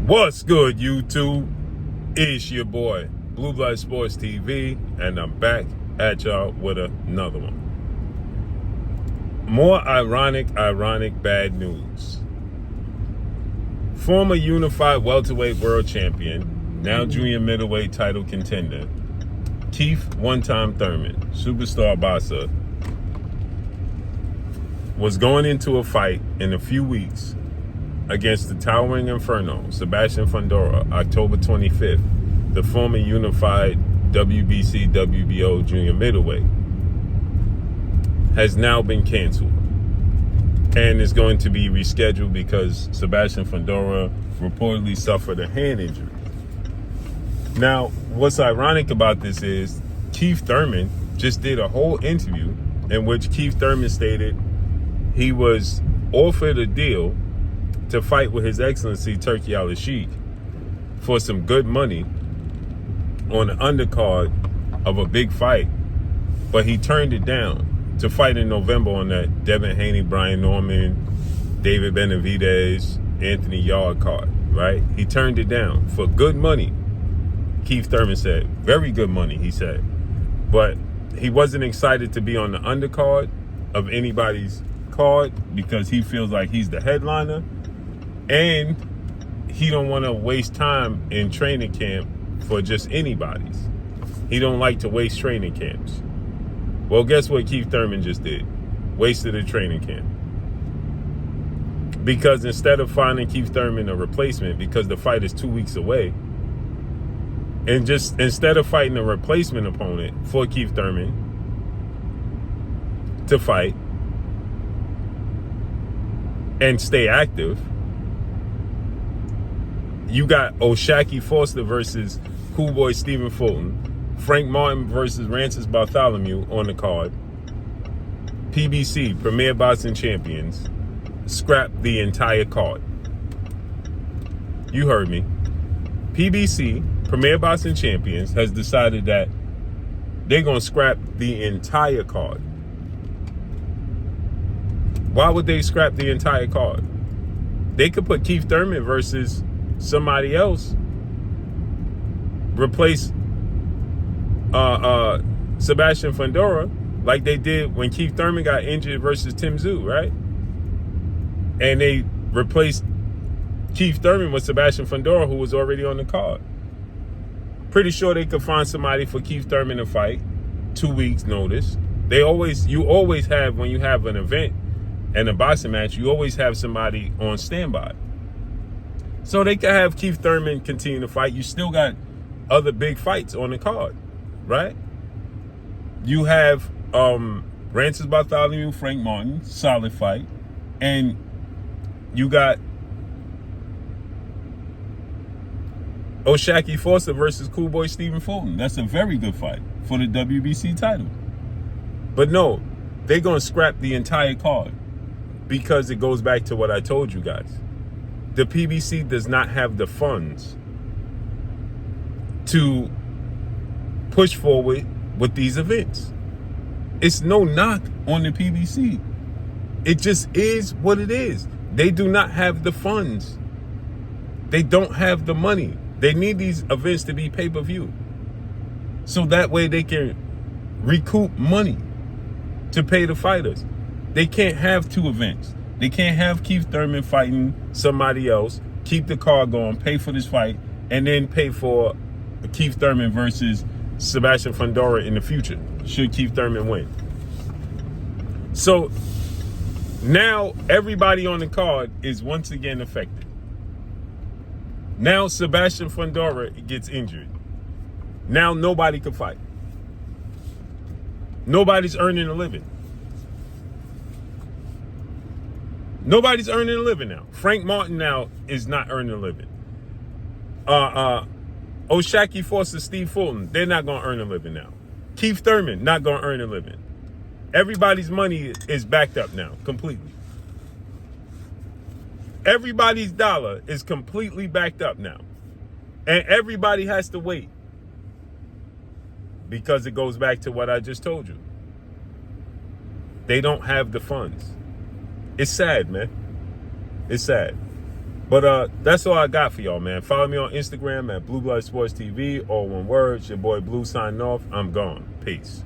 What's good, YouTube? It's your boy, Blue Blood Sports TV, and I'm back at y'all with another one. More ironic bad news. Former unified welterweight world champion, now junior middleweight title contender, Keith one-time Thurman, superstar boxer, was going into a fight in a few weeks against the towering inferno, Sebastian Fundora, October 25th, the former unified WBC WBO junior middleweight, has now been canceled and is going to be rescheduled because Sebastian Fundora reportedly suffered a hand injury. Now, what's ironic about this is Keith Thurman just did a whole interview in which Keith Thurman stated he was offered a deal to fight with His Excellency Turki Al-Sheikh for some good money on the undercard of a big fight, but he turned it down to fight in November on that Devin Haney, Brian Norman, David Benavidez, Anthony Yard card, right? He turned it down for good money, Keith Thurman said. Very good money, he said. But he wasn't excited to be on the undercard of anybody's card because he feels like he's the headliner, and he don't want to waste time in training camp for just anybody's. He don't like to waste training camps. Well, guess what Keith Thurman just did? Wasted a training camp. Because instead of finding Keith Thurman a replacement, because the fight is 2 weeks away, and just instead of fighting a replacement opponent for Keith Thurman to fight and stay active, you got O'Shaquie Foster versus Cool Boy Stephen Fulton, Frank Martin versus Rances Bartholomew on the card. PBC, Premier Boxing Champions, scrapped the entire card. You heard me. PBC, Premier Boxing Champions, has decided that they're going to scrap the entire card. Why would they scrap the entire card? They could put Keith Thurman versus somebody else, replace Sebastian Fundora like they did when Keith Thurman got injured versus Tim Tszyu, right? And they replaced Keith Thurman with Sebastian Fundora, who was already on the card. Pretty sure they could find somebody for Keith Thurman to fight, 2 weeks notice. You always have, when you have an event and a boxing match, you always have somebody on standby. So they can have Keith Thurman continue to fight. You still got other big fights on the card, right? You have Rances Bartholomew, Frank Martin, solid fight. And you got O'Shaquie Foster versus Cool Boy Stephen Fulton. That's a very good fight for the WBC title. But no, they're going to scrap the entire card because it goes back to what I told you guys. The PBC does not have the funds to push forward with these events. It's no knock on the PBC. It just is what it is. They do not have the funds. They don't have the money. They need these events to be pay-per-view, so that way they can recoup money to pay the fighters. They can't have two events. They can't have Keith Thurman fighting somebody else, keep the card going, pay for this fight, and then pay for Keith Thurman versus Sebastian Fundora in the future, should Keith Thurman win. So now everybody on the card is once again affected. Now Sebastian Fundora gets injured. Now nobody can fight. Nobody's earning a living. Nobody's earning a living now. Frank Martin now is not earning a living. O'Shaquie Foster, Steve Fulton, they're not going to earn a living now. Keith Thurman, not going to earn a living. Everybody's money is backed up now, completely. Everybody's dollar is completely backed up now. And everybody has to wait. Because it goes back to what I just told you. They don't have the funds. It's sad, man. It's sad. But that's all I got for y'all, man. Follow me on Instagram at Blue Blood Sports TV, all one word. It's your boy Blue signing off. I'm gone. Peace.